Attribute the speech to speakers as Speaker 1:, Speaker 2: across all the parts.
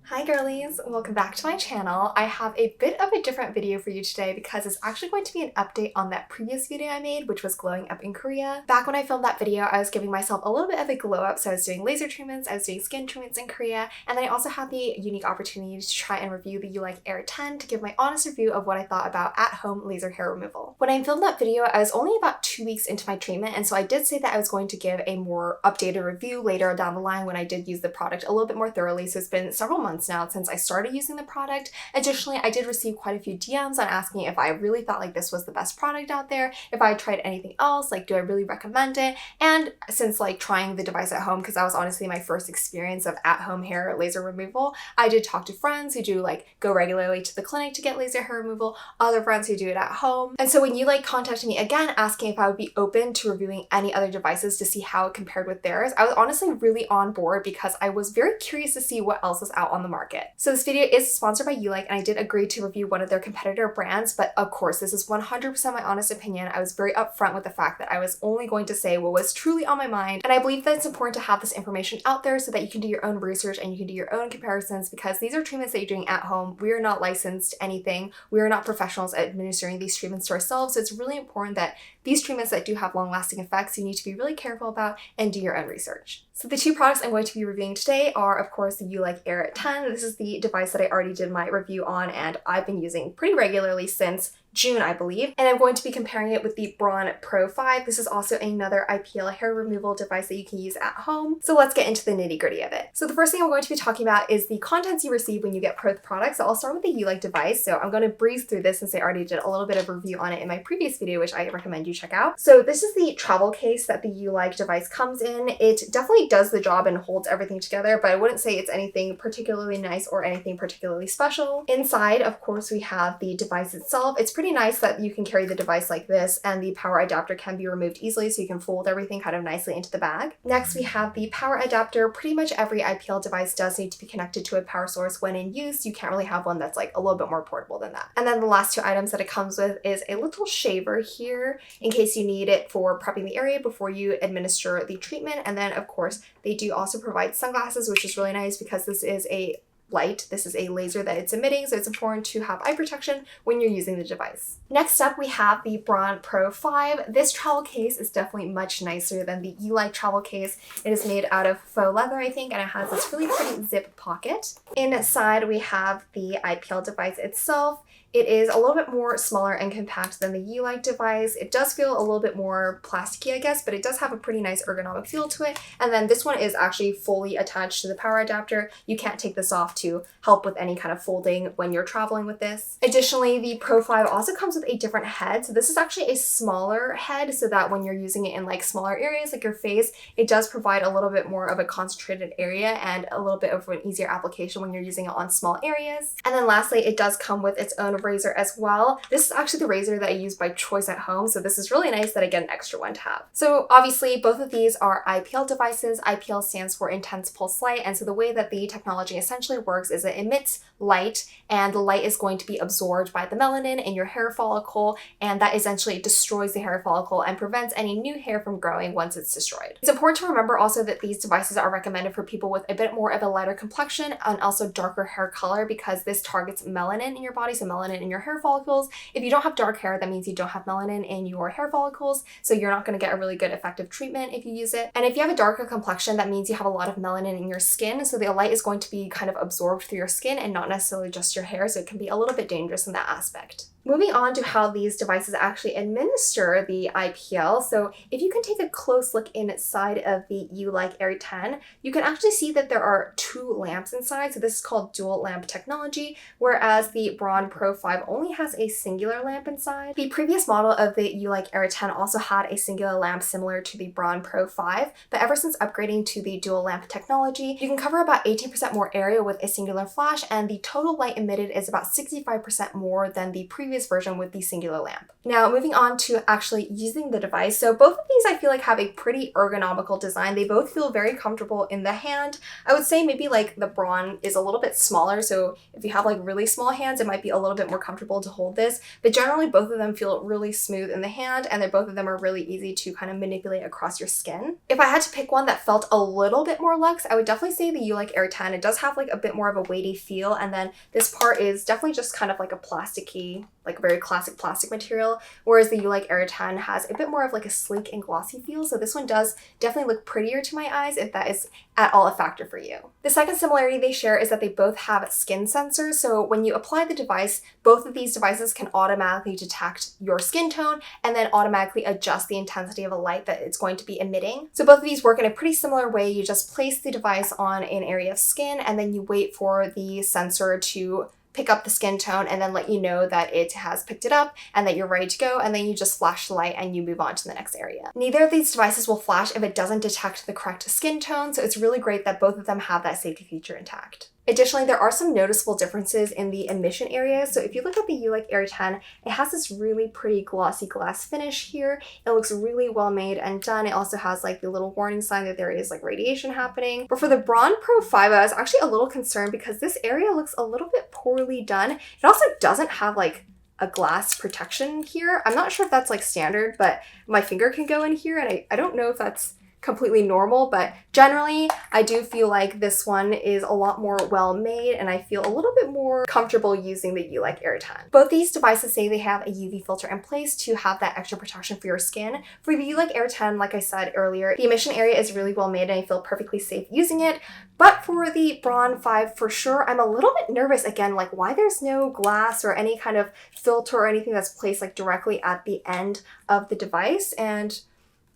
Speaker 1: Hi girlies, welcome back to my channel. I have a bit of a different video for you today because it's actually going to be an update on that previous video I made, which was glowing up in Korea. Back when I filmed that video, I was giving myself a little bit of a glow up, so I was doing laser treatments, I was doing skin treatments in Korea, and then I also had the unique opportunity to try and review the ULIKE AIR 10 to give my honest review of what I thought about at-home laser hair removal. When I filmed that video, I was only about 2 weeks into my treatment, and so I did say that I was going to give a more updated review later down the line when I did use the product a little bit more thoroughly, so it's been several months now since I started using the product. Additionally, I did receive quite a few DMs on asking if I really thought like this was the best product out there, if I tried anything else, like do I really recommend it? And since like trying the device at home, because that was honestly my first experience of at-home hair laser removal, I did talk to friends who do like go regularly to the clinic to get laser hair removal, other friends who do it at home. And so when you like contacted me again asking if I would be open to reviewing any other devices to see how it compared with theirs, I was honestly really on board because I was very curious to see what else is out on the market. So this video is sponsored by ULIKE, and I did agree to review one of their competitor brands, but of course this is 100% my honest opinion. I was very upfront with the fact that I was only going to say what was truly on my mind, and I believe that it's important to have this information out there so that you can do your own research and you can do your own comparisons, because these are treatments that you're doing at home. We are not licensed to anything. We are not professionals at administering these treatments to ourselves, so it's really important that these treatments that do have long-lasting effects, you need to be really careful about and do your own research. So the two products I'm going to be reviewing today are, of course, the ULIKE AIR 10. This is the device that I already did my review on and I've been using pretty regularly since June, I believe. And I'm going to be comparing it with the BRAUN PRO 5. This is also another IPL hair removal device that you can use at home. So let's get into the nitty-gritty of it. So the first thing I'm going to be talking about is the contents you receive when you get Pro products. So I'll start with the ULIKE device. So I'm going to breeze through this since I already did a little bit of review on it in my previous video, which I recommend you check out. So this is the travel case that the ULIKE device comes in. It definitely does the job and holds everything together, but I wouldn't say it's anything particularly nice or anything particularly special. Inside, of course, we have the device itself. It's pretty nice that you can carry the device like this, and the power adapter can be removed easily, so you can fold everything kind of nicely into the bag. Next, we have the power adapter. Pretty much every IPL device does need to be connected to a power source when in use. You can't really have one that's like a little bit more portable than that. And then the last two items that it comes with is a little shaver here in case you need it for prepping the area before you administer the treatment. And then of course, they do also provide sunglasses, which is really nice because this is a light. This is a laser that it's emitting, so it's important to have eye protection when you're using the device. Next up, we have the BRAUN PRO 5. This travel case is definitely much nicer than the ULIKE travel case. It is made out of faux leather, I think, and it has this really pretty zip pocket. Inside, we have the IPL device itself. It is a little bit more smaller and compact than the ULIKE device. It does feel a little bit more plasticky, I guess, but it does have a pretty nice ergonomic feel to it. And then this one is actually fully attached to the power adapter. You can't take this off to help with any kind of folding when you're traveling with this. Additionally, the Pro 5 also comes with a different head. So this is actually a smaller head so that when you're using it in like smaller areas like your face, it does provide a little bit more of a concentrated area and a little bit of an easier application when you're using it on small areas. And then lastly, it does come with its own razor as well. This is actually the razor that I use by choice at home, so this is really nice that I get an extra one to have. So obviously both of these are IPL devices. IPL stands for intense pulse light, and so the way that the technology essentially works is it emits light, and the light is going to be absorbed by the melanin in your hair follicle, and that essentially destroys the hair follicle and prevents any new hair from growing once it's destroyed. It's important to remember also that these devices are recommended for people with a bit more of a lighter complexion and also darker hair color, because this targets melanin in your body, so melanin in your hair follicles. If you don't have dark hair, that means you don't have melanin in your hair follicles, so you're not going to get a really good effective treatment if you use it. And if you have a darker complexion, that means you have a lot of melanin in your skin, so the light is going to be kind of absorbed through your skin and not necessarily just your hair, so it can be a little bit dangerous in that aspect. Moving on to how these devices actually administer the IPL. So if you can take a close look inside of the ULIKE AIR 10, you can actually see that there are two lamps inside. So this is called dual lamp technology, whereas the BRAUN PRO 5 only has a singular lamp inside. The previous model of the ULIKE AIR 10 also had a singular lamp similar to the BRAUN PRO 5, but ever since upgrading to the dual lamp technology, you can cover about 18% more area with a singular flash, and the total light emitted is about 65% more than the previous version with the singular lamp. Now moving on to actually using the device. So both of these I feel like have a pretty ergonomical design. They both feel very comfortable in the hand. I would say maybe like the BRAUN is a little bit smaller, so if you have like really small hands, it might be a little bit bit more comfortable to hold this, but generally both of them feel really smooth in the hand, and both of them are really easy to kind of manipulate across your skin. If I had to pick one that felt a little bit more luxe, I would definitely say the ULIKE Air 10. It does have like a bit more of a weighty feel, and then this part is definitely just kind of like a plasticky, like very classic plastic material, whereas the ULIKE Air 10 has a bit more of like a sleek and glossy feel. So this one does definitely look prettier to my eyes if that is at all a factor for you. The second similarity they share is that they both have skin sensors. So when you apply the device, both of these devices can automatically detect your skin tone and then automatically adjust the intensity of a light that it's going to be emitting. So both of these work in a pretty similar way. You just place the device on an area of skin and then you wait for the sensor to pick up the skin tone and then let you know that it has picked it up and that you're ready to go, and then you just flash the light and you move on to the next area. Neither of these devices will flash if it doesn't detect the correct skin tone, so it's really great that both of them have that safety feature intact. Additionally, there are some noticeable differences in the emission area. So if you look at the ULIKE Air 10, it has this really pretty glossy glass finish here. It looks really well made and done. It also has like the little warning sign that there is like radiation happening. But for the BRAUN PRO 5, I was actually a little concerned because this area looks a little bit poorly done. It also doesn't have like a glass protection here. I'm not sure if that's like standard, but my finger can go in here, and I don't know if that's completely normal, but generally I do feel like this one is a lot more well made, and I feel a little bit more comfortable using the ULIKE Air 10. Both these devices say they have a UV filter in place to have that extra protection for your skin. For the ULIKE Air 10, like I said earlier, the emission area is really well made and I feel perfectly safe using it. But for the BRAUN 5, for sure, I'm a little bit nervous again, like why there's no glass or any kind of filter or anything that's placed like directly at the end of the device. And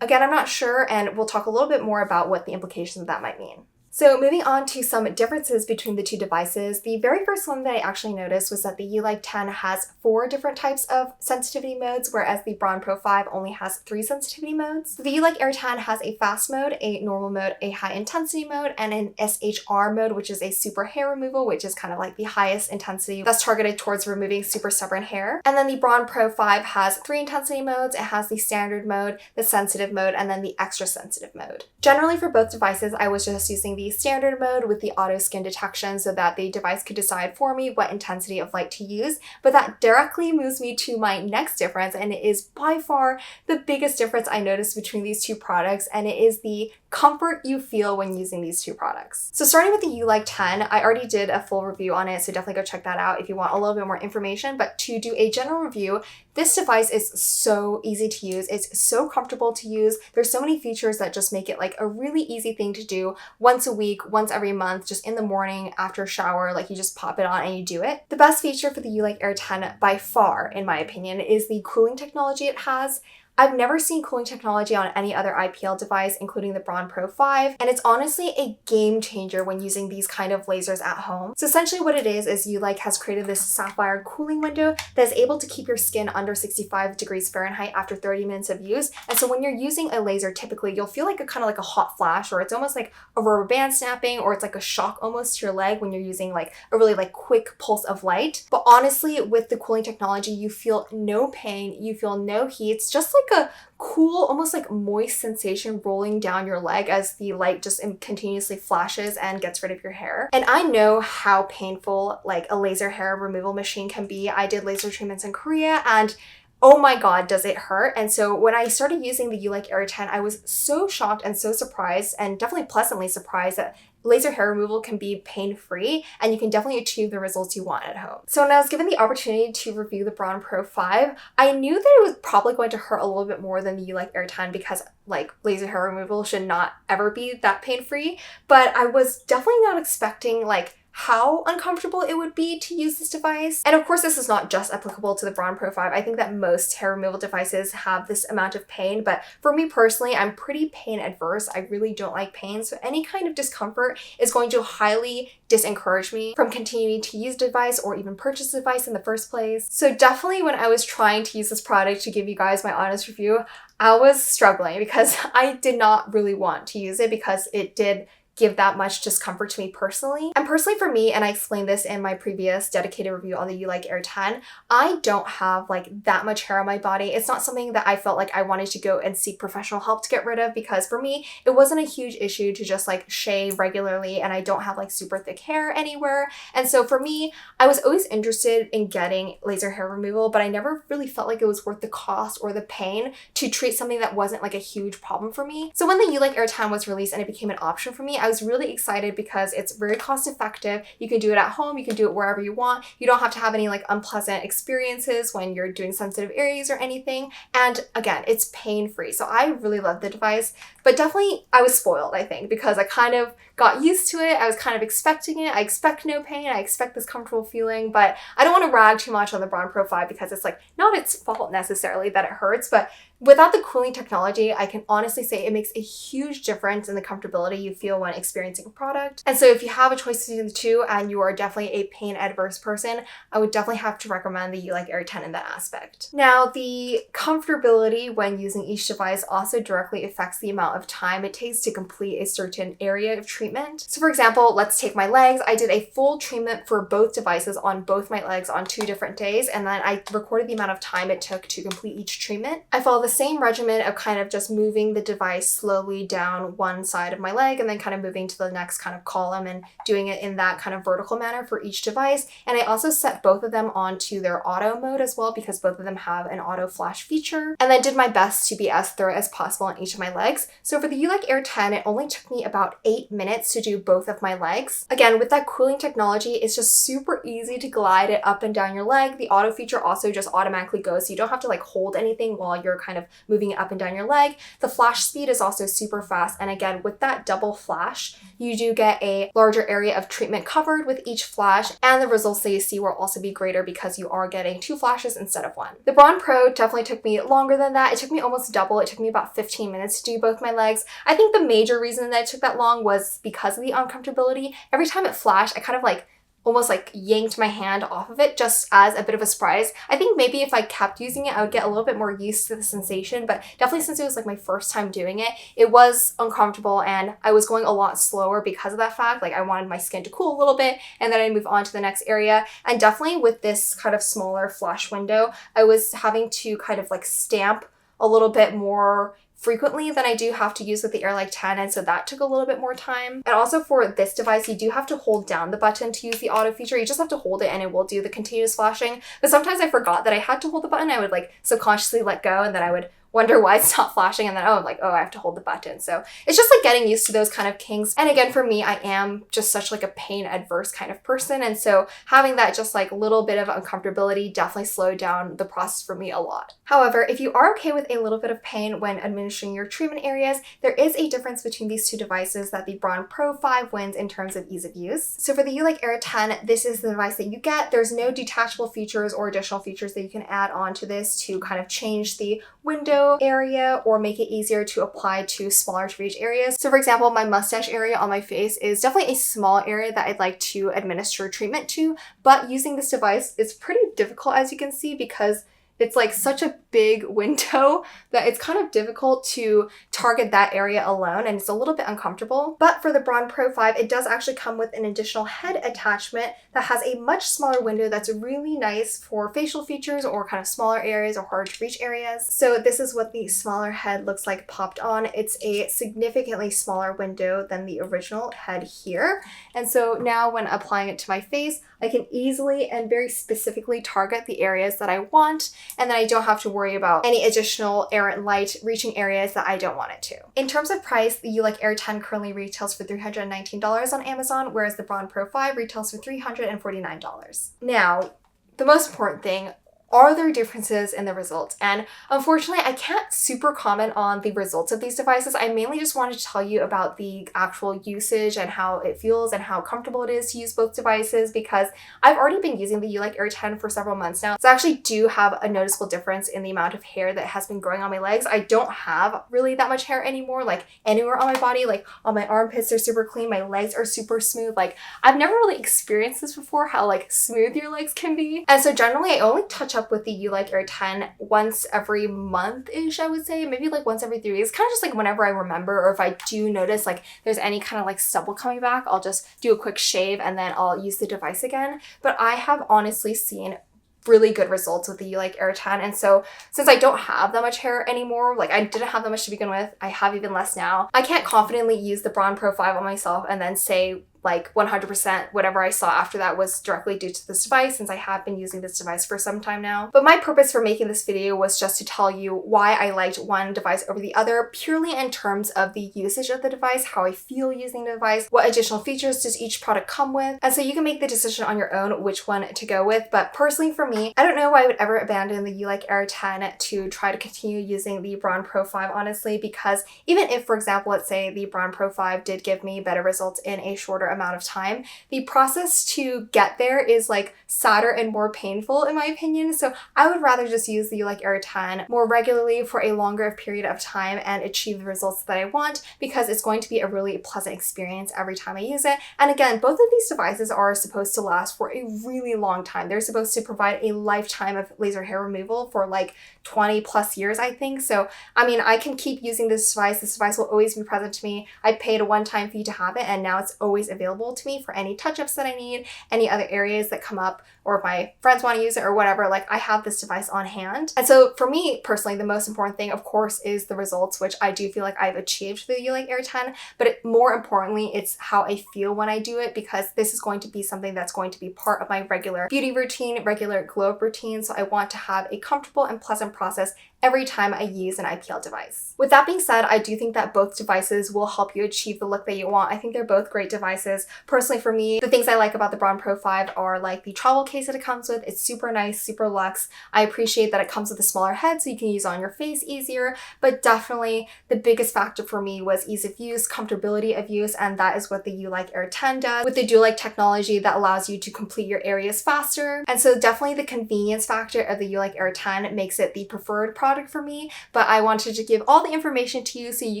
Speaker 1: again, I'm not sure, and we'll talk a little bit more about what the implications of that might mean. So moving on to some differences between the two devices, the very first one that I actually noticed was that the ULIKE 10 has 4 different types of sensitivity modes, whereas the BRAUN PRO 5 only has 3 sensitivity modes. The ULIKE Air 10 has a fast mode, a normal mode, a high intensity mode, and an SHR mode, which is a super hair removal, which is kind of like the highest intensity that's targeted towards removing super stubborn hair. And then the BRAUN PRO 5 has 3 intensity modes. It has the standard mode, the sensitive mode, and then the extra sensitive mode. Generally for both devices, I was just using the standard mode with the auto skin detection so that the device could decide for me what intensity of light to use. But that directly moves me to my next difference, and it is by far the biggest difference I noticed between these two products, and it is the comfort you feel when using these two products. So starting with the ULIKE 10, I already did a full review on it, so definitely go check that out if you want a little bit more information. But to do a general review, this device is so easy to use. It's so comfortable to use. There's so many features that just make it like a really easy thing to do once a week, once every month, just in the morning after a shower, like you just pop it on and you do it. The best feature for the ULIKE Air 10 by far, in my opinion, is the cooling technology it has. I've never seen cooling technology on any other IPL device, including the BRAUN PRO 5, and it's honestly a game changer when using these kind of lasers at home. So essentially what it is ULIKE has created this sapphire cooling window that is able to keep your skin under 65 degrees Fahrenheit after 30 minutes of use. And so when you're using a laser, typically you'll feel like a kind of like a hot flash, or it's almost like a rubber band snapping, or it's like a shock almost to your leg when you're using like a really like quick pulse of light. But honestly, with the cooling technology, you feel no pain, you feel no heat. It's just like a cool, almost like moist sensation rolling down your leg as the light just continuously flashes and gets rid of your hair. And I know how painful like a laser hair removal machine can be. I did laser treatments in Korea, and oh my god, does it hurt. And so when I started using the ULIKE Air 10, I was so shocked and so surprised, and definitely pleasantly surprised, that laser hair removal can be pain-free and you can definitely achieve the results you want at home. So when I was given the opportunity to review the BRAUN PRO 5, I knew that it was probably going to hurt a little bit more than the ULIKE Air 10 because like laser hair removal should not ever be that pain-free, but I was definitely not expecting like how uncomfortable it would be to use this device. And of course, this is not just applicable to the BRAUN PRO 5. I think that most hair removal devices have this amount of pain, but for me personally, I'm pretty pain adverse. I really don't like pain, so any kind of discomfort is going to highly disencourage me from continuing to use the device or even purchase the device in the first place. So definitely when I was trying to use this product to give you guys my honest review, I was struggling because I did not really want to use it because it did give that much discomfort to me personally. And personally for me, and I explained this in my previous dedicated review on the ULIKE AIR 10, I don't have like that much hair on my body. It's not something that I felt like I wanted to go and seek professional help to get rid of, because for me, it wasn't a huge issue to just like shave regularly, and I don't have like super thick hair anywhere. And so for me, I was always interested in getting laser hair removal, but I never really felt like it was worth the cost or the pain to treat something that wasn't like a huge problem for me. So when the ULIKE AIR 10 was released and it became an option for me, I was really excited because it's very cost effective. You can do it at home, you can do it wherever you want. You don't have to have any like unpleasant experiences when you're doing sensitive areas or anything. And again, it's pain-free. So I really love the device, but definitely I was spoiled, I think, because I kind of got used to it. I was kind of expecting it. I expect no pain. I expect this comfortable feeling, but I don't want to rag too much on the BRAUN PRO 5 because it's like not its fault necessarily that it hurts, but without the cooling technology, I can honestly say it makes a huge difference in the comfortability you feel when experiencing a product. And so if you have a choice between the two and you are definitely a pain adverse person, I would definitely have to recommend the ULIKE AIR 10 in that aspect. Now, the comfortability when using each device also directly affects the amount of time it takes to complete a certain area of treatment. So for example, let's take my legs. I did a full treatment for both devices on both my legs on 2 different days, and then I recorded the amount of time it took to complete each treatment. I followed the same regimen of kind of just moving the device slowly down one side of my leg and then kind of moving to the next kind of column and doing it in that kind of vertical manner for each device. And I also set both of them onto their auto mode as well, because both of them have an auto flash feature, and then did my best to be as thorough as possible on each of my legs. So for the ULIKE AIR 10, it only took me about 8 minutes to do both of my legs. Again, with that cooling technology, it's just super easy to glide it up and down your leg. The auto feature also just automatically goes, so you don't have to like hold anything while you're kind of moving it up and down your leg. The flash speed is also super fast, and again, with that double flash, you do get a larger area of treatment covered with each flash, and the results that you see will also be greater because you are getting 2 flashes instead of 1. The BRAUN PRO definitely took me longer than that. It took me almost double. It took me about 15 minutes to do both my legs. I think the major reason that it took that long was because of the uncomfortability. Every time it flashed, I kind of like almost like yanked my hand off of it just as a bit of a surprise. I think maybe if I kept using it, I would get a little bit more used to the sensation, but definitely since it was like my first time doing it, it was uncomfortable and I was going a lot slower because of that fact. Like I wanted my skin to cool a little bit and then I'd move on to the next area. And definitely with this kind of smaller flash window, I was having to kind of like stamp a little bit more frequently than I do have to use with the ULIKE 10, and so that took a little bit more time. And also for this device, you do have to hold down the button to use the auto feature. You just have to hold it and it will do the continuous flashing. But sometimes I forgot that I had to hold the button. I would like subconsciously let go and then I would wonder why it's not flashing, and then I have to hold the button. So it's just like getting used to those kind of kinks. And again, for me, I am just such like a pain adverse kind of person, and so having that just like little bit of uncomfortability definitely slowed down the process for me a lot. However, if you are okay with a little bit of pain when administering your treatment areas, there is a difference between these two devices that the BRAUN PRO 5 wins in terms of ease of use. So for the ULIKE AIR 10, this is the device that you get. There's no detachable features or additional features that you can add on to this to kind of change the window area or make it easier to apply to smaller to reach areas. So for example, my mustache area on my face is definitely a small area that I'd like to administer treatment to, but using this device is pretty difficult, as you can see, because it's like such a big window that it's kind of difficult to target that area alone, and it's a little bit uncomfortable. But for the BRAUN PRO 5, it does actually come with an additional head attachment that has a much smaller window that's really nice for facial features or kind of smaller areas or hard to reach areas. So this is what the smaller head looks like popped on. It's a significantly smaller window than the original head here. And so now when applying it to my face, I can easily and very specifically target the areas that I want, and then I don't have to worry about any additional errant light reaching areas that I don't want it to. In terms of price, the ULIKE AIR 10 currently retails for $319 on Amazon, whereas the BRAUN PRO 5 retails for $349. Now, the most important thing, are there differences in the results? And unfortunately, I can't super comment on the results of these devices. I mainly just wanted to tell you about the actual usage and how it feels and how comfortable it is to use both devices, because I've already been using the ULIKE AIR 10 for several months now. So I actually do have a noticeable difference in the amount of hair that has been growing on my legs. I don't have really that much hair anymore, like anywhere on my body. Like on my armpits, they're super clean. My legs are super smooth. Like I've never really experienced this before, how like smooth your legs can be. And so generally I only touch up up with the ULIKE AIR 10 once every month-ish, I would say, maybe like once every 3 weeks, kind of just like whenever I remember, or if I do notice like there's any kind of like stubble coming back, I'll just do a quick shave and then I'll use the device again. But I have honestly seen really good results with the ULIKE AIR 10, and so since I don't have that much hair anymore, like I didn't have that much to begin with, I have even less now, I can't confidently use the BRAUN PRO 5 on myself and then say like 100% whatever I saw after that was directly due to this device, since I have been using this device for some time now. But my purpose for making this video was just to tell you why I liked one device over the other, purely in terms of the usage of the device, how I feel using the device, what additional features does each product come with, and so you can make the decision on your own which one to go with. But personally for me, I don't know why I would ever abandon the ULIKE AIR 10 to try to continue using the BRAUN PRO 5, honestly, because even if, for example, let's say the BRAUN PRO 5 did give me better results in a shorter amount of time, the process to get there is like sadder and more painful in my opinion. So I would rather just use the ULIKE AIR 10 more regularly for a longer period of time and achieve the results that I want, because it's going to be a really pleasant experience every time I use it. And again, both of these devices are supposed to last for a really long time. They're supposed to provide a lifetime of laser hair removal for like 20 plus years, I think. So I mean, I can keep using this device. This device will always be present to me. I paid a one-time fee to have it, and now it's always available to me for any touch-ups that I need, any other areas that come up, or if my friends want to use it or whatever, like I have this device on hand. And so for me personally, the most important thing, of course, is the results, which I do feel like I've achieved with the ULIKE AIR 10, but more importantly, it's how I feel when I do it, because this is going to be something that's going to be part of my regular beauty routine, regular glow up routine. So I want to have a comfortable and pleasant process every time I use an IPL device. With that being said, I do think that both devices will help you achieve the look that you want. I think they're both great devices. Personally for me, the things I like about the BRAUN PRO 5 are like the travel case that it comes with. It's super nice, super luxe. I appreciate that it comes with a smaller head so you can use it on your face easier, but definitely the biggest factor for me was ease of use, comfortability of use, and that is what the ULIKE AIR 10 does with the dual-like technology that allows you to complete your areas faster. And so definitely the convenience factor of the ULIKE AIR 10 makes it the preferred product for me, but I wanted to give all the information to you so you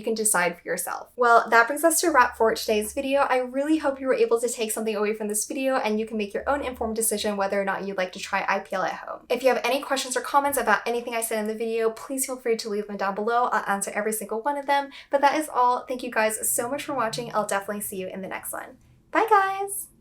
Speaker 1: can decide for yourself. Well, that brings us to a wrap for today's video. I really hope you were able to take something away from this video and you can make your own informed decision whether or not you'd like to try IPL at home. If you have any questions or comments about anything I said in the video, please feel free to leave them down below. I'll answer every single one of them. But that is all. Thank you guys so much for watching. I'll definitely see you in the next one. Bye guys!